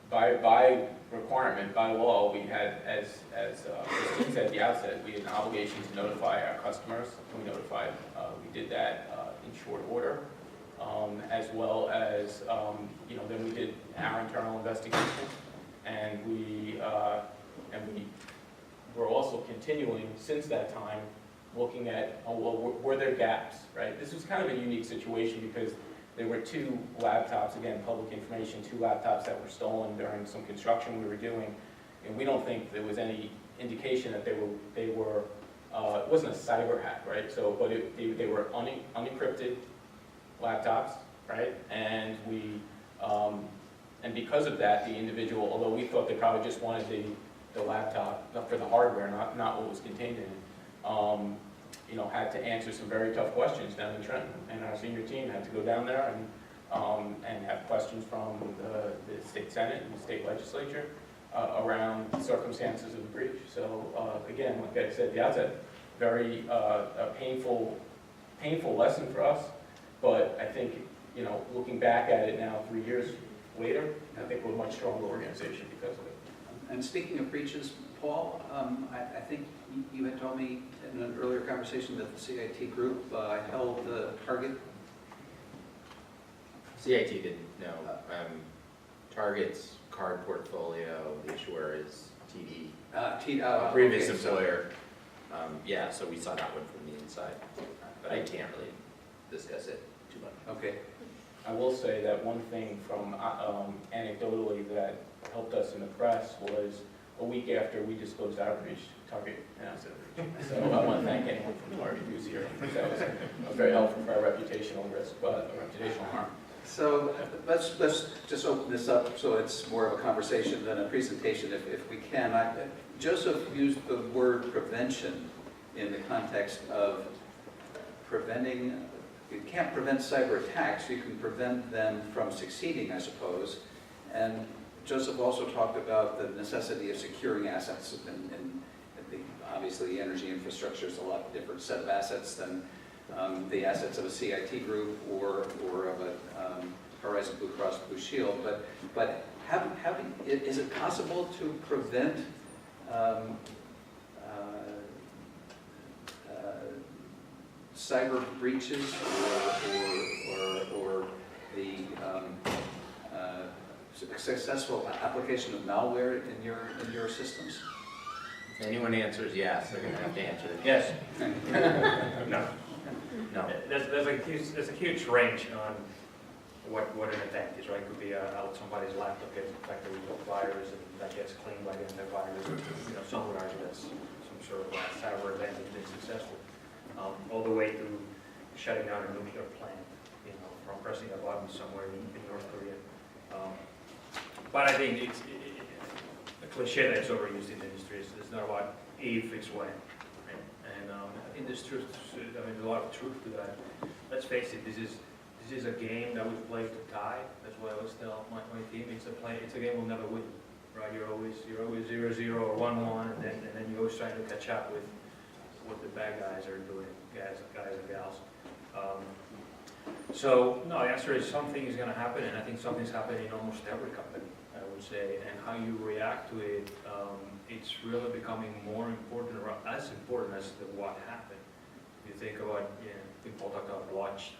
Speaker 7: by requirement, by law, we had, as Christine said at the outset, we had an obligation to notify our customers. We did that in short order, as well as, then we did our internal investigation, and we were also continuing since that time looking at, were there gaps, right? This was kind of a unique situation because there were 2 laptops, again, public information, 2 laptops that were stolen during some construction we were doing, and we don't think there was any indication that they were it wasn't a cyber hack, right? So, but they were unencrypted laptops, right? And and because of that, the individual, although we thought they probably just wanted the laptop for the hardware, not what was contained in it, had to answer some very tough questions down in Trenton, and our senior team had to go down there and have questions from the state senate and the state legislature around the circumstances of the breach. So again, like I said at the outset, very painful lesson for us, but I think looking back at it now 3 years later, I think we're a much stronger organization because of it.
Speaker 2: And speaking of breaches, Paul, I think you had told me in an earlier conversation that the CIT group held the target.
Speaker 5: CIT didn't know. Target's card portfolio, the issuer is TD, previous employer. Yeah, so we saw that one from the inside, but I can't really discuss it too much.
Speaker 2: Okay.
Speaker 7: I will say that one thing from anecdotally that helped us in the press was a week after we disclosed our breach, Target announced their breach. So I want to thank anyone from Target who's here. That was very helpful for our reputational risk, but reputational harm.
Speaker 2: So let's just open this up so it's more of a conversation than a presentation if we can. Joseph used the word prevention in the context of preventing. You can't prevent cyber attacks, you can prevent them from succeeding, I suppose. And Joseph also talked about the necessity of securing assets, and obviously the energy infrastructure is a lot different set of assets than the assets of a CIT group or of a Horizon Blue Cross Blue Shield. But is it possible to prevent cyber breaches or the successful application of malware in your systems?
Speaker 5: If anyone answers yes, they're going to have to answer it.
Speaker 6: Yes.
Speaker 4: No.
Speaker 5: No.
Speaker 6: There's a huge range on what an attack is, right? It could be somebody's laptop gets infected with a virus and that gets cleaned by the antivirus. Some would argue that's some sort of cyber event that's been successful. All the way to shutting down a nuclear plant, you know, from pressing a button somewhere in North Korea. But I think it's a cliche that's overused in the industry. It's not about if, it's when. Right? And I think there's truth. I mean, there's a lot of truth to that. Let's face it. This is a game that we play to tie. That's why I always tell my team it's a game we'll never win. Right? You're always 0-0 or 1-1, and then you're always trying to catch up with what the bad guys are doing, guys and gals. So no, the answer is something is going to happen, and I think something's happening in almost every company, I would say. And how you react to it, it's really becoming more important, or as important as the what happened. If you think about, you know, people talk about watch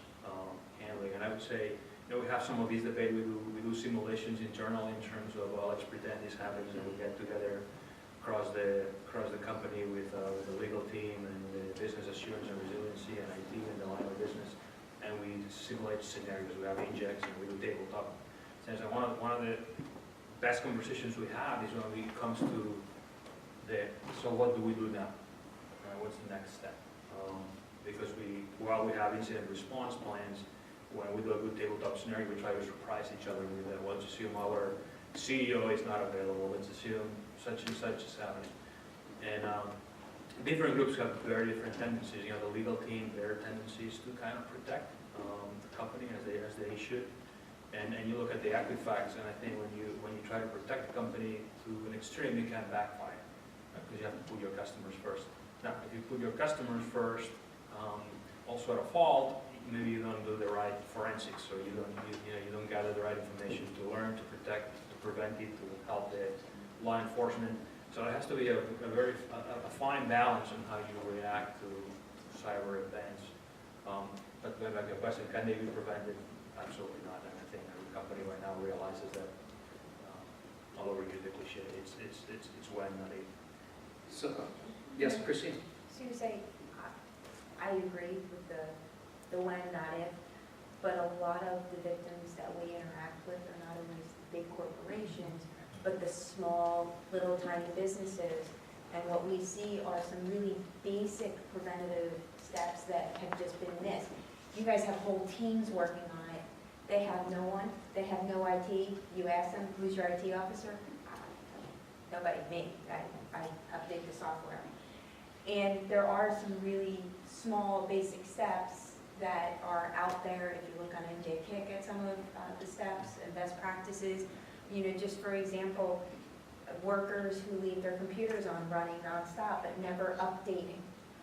Speaker 6: handling, and I would say, you know, we have some of these debates. We do simulations internal in terms of, well, let's pretend this happens, and we get together across the company with the legal team and the business assurance and resiliency and IT and the line of business, and we simulate scenarios. We have injects and we do tabletop. So one of the best conversations we have is when it comes to so what do we do now? What's the next step? Because while we have incident response plans, when we do a good tabletop scenario, we try to surprise each other with that. Well, let's assume our CEO is not available. Let's assume such and such is happening. And different groups have very different tendencies. You know, the legal team, their tendencies to kind of protect the company as they should. And you look at the active facts, and I think when you try to protect the company to an extreme, it can backfire because you have to put your customers first. Now, if you put your customers first, also at a fault, maybe you don't do the right forensics, or you don't gather the right information to learn, to protect, to prevent it, to help the law enforcement. So it has to be a very fine balance on how you react to cyber events. But going back to your question, can they be prevented? Absolutely not. And I think every company right now realizes that. All over the cliche, it's when, not if.
Speaker 2: So, yes, Christine?
Speaker 3: So you say, I agree with the when, not if, but a lot of the victims that we interact with are not only big corporations, but the small, little, tiny businesses. And what we see are some really basic preventative steps that have just been missed. You guys have whole teams working on it. They have no one. They have no IT. You ask them, who's your IT officer? Nobody, me. I update the software. And there are some really small, basic steps that are out there. If you look on NJKIC at some of the steps and best practices, you know, just for example, workers who leave their computers on running nonstop but never updating.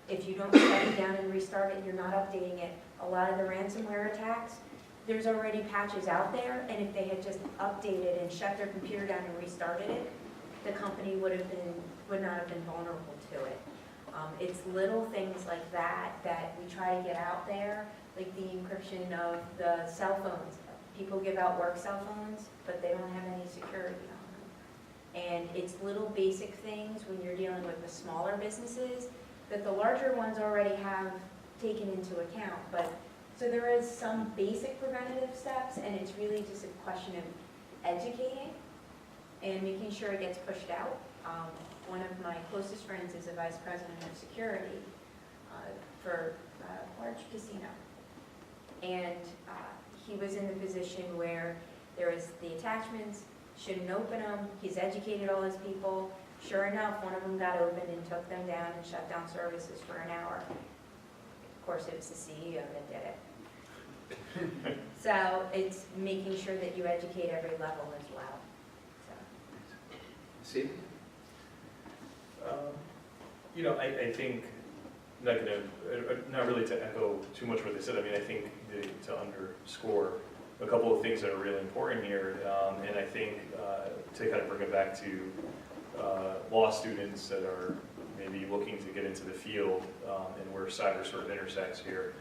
Speaker 3: If you don't shut it down and restart it, you're not updating it. A lot of the ransomware attacks, there's already patches out there, and if they had just updated and shut their computer down and restarted it, the company would not have been vulnerable to it. It's little things like that that we try to get out there, like the encryption of the cell phones. People give out work cell phones, but they don't have any security on them. And it's little basic things when you're dealing with the smaller businesses that the larger ones already have taken into account. But so there is some basic preventative steps, and it's really just a question of educating and making sure it gets pushed out. One of my closest friends is a vice president of security for a large casino. And he was in the position where there was the attachments, shouldn't open them, he's educated all his people. Sure enough, one of them got opened and took them down and shut down services for an hour. Of course, it was the CEO that did it. So it's making sure that you educate every level as well.
Speaker 2: Steve?
Speaker 4: You know, I think, not really to echo too much what they said, I mean, I think to underscore a couple of things that are really important here, and I think to kind of bring it back to law students that are maybe looking to get into the field and where cyber sort of intersects here,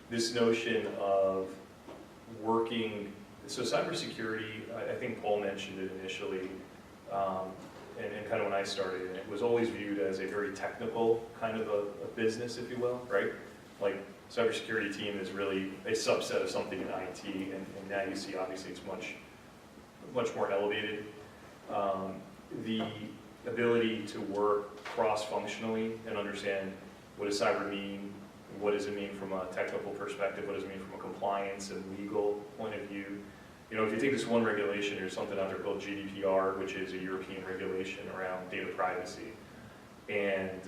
Speaker 4: this notion of working, so cybersecurity, I think Paul mentioned it initially, and kind of when I started, it was always viewed as a very technical kind of a business, if you will, right? Like, cybersecurity team is really a subset of something in IT, and now you see, obviously, it's much more elevated. The ability to work cross-functionally and understand what does cyber mean, what does it mean from a technical perspective, what does it mean from a compliance and legal point of view. You know, if you take this one regulation, there's something out there called GDPR, which is a European regulation around data privacy. And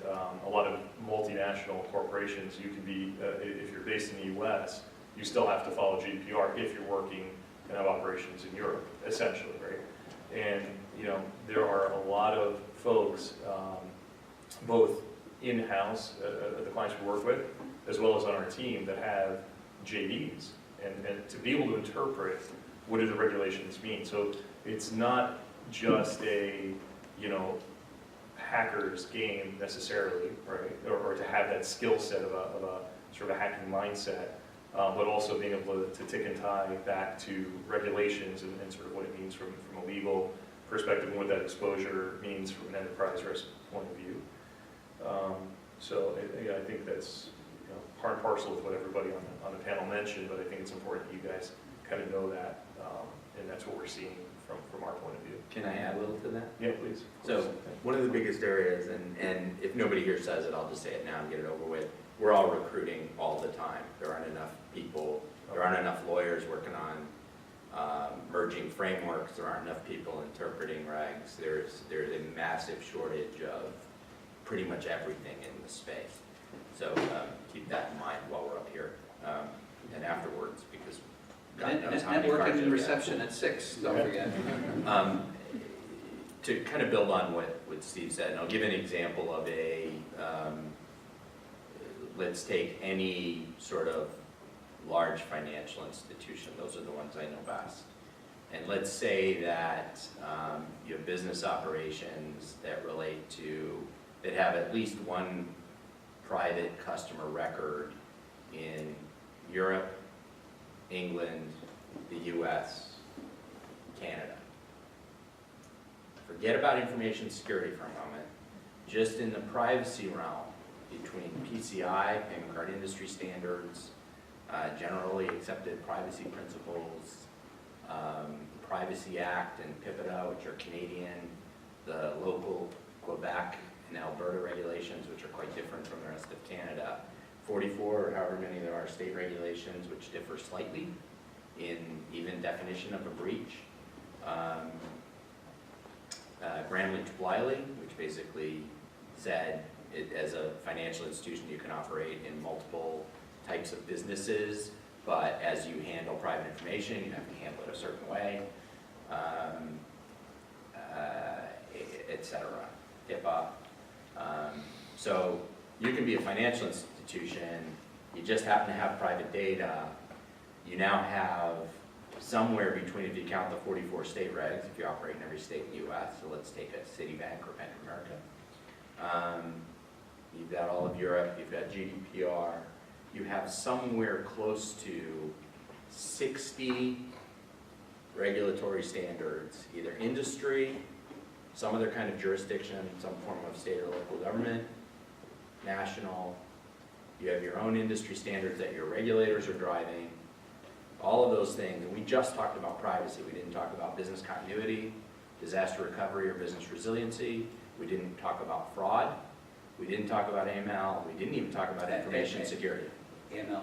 Speaker 4: a lot of multinational corporations, you can be, if you're based in the US, you still have to follow GDPR if you're working and have operations in Europe, essentially, right? And, you know, there are a lot of folks, both in-house, the clients we work with, as well as on our team that have JDs, and to be able to interpret what do the regulations mean. So it's not just a, you know, hacker's game necessarily, right? Or to have that skill set of a sort of a hacking mindset, but also being able to tick and tie back to regulations and sort of what it means from a legal perspective and what that exposure means from an enterprise risk point of view. So I think that's, you know, part and parcel with what everybody on the panel mentioned, but I think it's important that you guys kind of know that, and that's what we're seeing from our point of view.
Speaker 5: Can I add a little to that?
Speaker 4: Yeah, please.
Speaker 5: So one of the biggest areas, and if nobody here says it, I'll just say it now and get it over with. We're all recruiting all the time. There aren't enough people, there aren't enough lawyers working on merging frameworks, there aren't enough people interpreting regs. There's a massive shortage of pretty much everything in the space. So keep that in mind while we're up here and afterwards, because God knows how many cards
Speaker 2: Networking and
Speaker 5: you'll
Speaker 2: reception at 6, don't forget.
Speaker 5: To kind of build on what Steve said, and I'll give an example of a, let's take any sort of large financial institution. Those are the ones I know best. And let's say that you have business operations that relate to, that have at least one private customer record in Europe, England, the US, Canada. Forget about information security for a moment. Just in the privacy realm, between PCI, payment card industry standards, generally accepted privacy principles, Privacy Act and PIPEDA, which are Canadian, the local Quebec and Alberta regulations, which are quite different from the rest of Canada, 44 or however many there are state regulations, which differ slightly in even definition of a breach. Graham-Leach-Bliley, which basically said as a financial institution you can operate in multiple types of businesses, but as you handle private information, you have to handle it a certain way, etc. HIPAA. So you can be a financial institution, you just happen to have private data, you now have somewhere between, if you count the 44 state regs, if you operate in every state in the US, so let's take a Citibank or Bank of America. You've got all of Europe, you've got GDPR, you have somewhere close to 60 regulatory standards, either industry, some other kind of jurisdiction, some form of state or local government, national, you have your own industry standards that your regulators are driving, all of those things. And we just talked about privacy. We didn't talk about business continuity, disaster recovery or business resiliency. We didn't talk about fraud. We didn't talk about AML. We didn't even talk about information security.
Speaker 2: AML.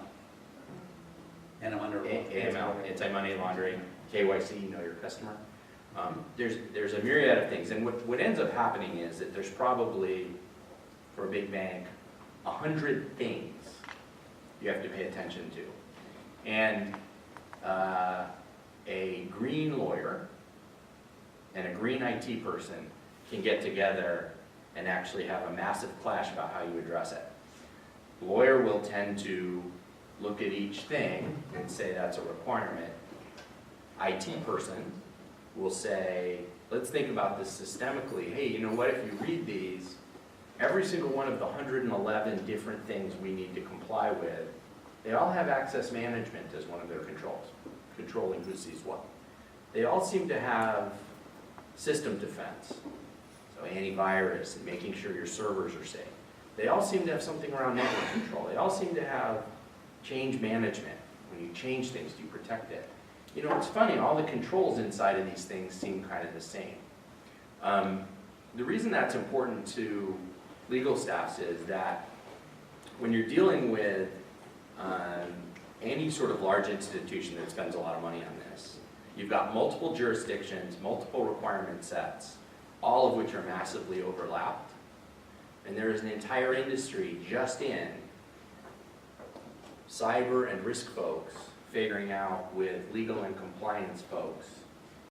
Speaker 2: And I'm under
Speaker 5: AML, anti-money laundering, KYC, know your customer. There's a myriad of things. And what ends up happening is that there's probably, for a big bank, 100 things you have to pay attention to. And a green lawyer and a green IT person can get together and actually have a massive clash about how you address it. The lawyer will tend to look at each thing and say that's a requirement. IT person will say, let's think about this systemically. Hey, you know what, if you read these, every single one of the 111 different things we need to comply with, they all have access management as one of their controls, controlling who sees what. They all seem to have system defense, so antivirus and making sure your servers are safe. They all seem to have something around network control. They all seem to have change management. When you change things, do you protect it? You know, it's funny, all the controls inside of these things seem kind of the same. The reason that's important to legal staffs is that when you're dealing with any sort of large institution that spends a lot of money on this, you've got multiple jurisdictions, multiple requirement sets, all of which are massively overlapped. And there is an entire industry just in cyber and risk folks figuring out with legal and compliance folks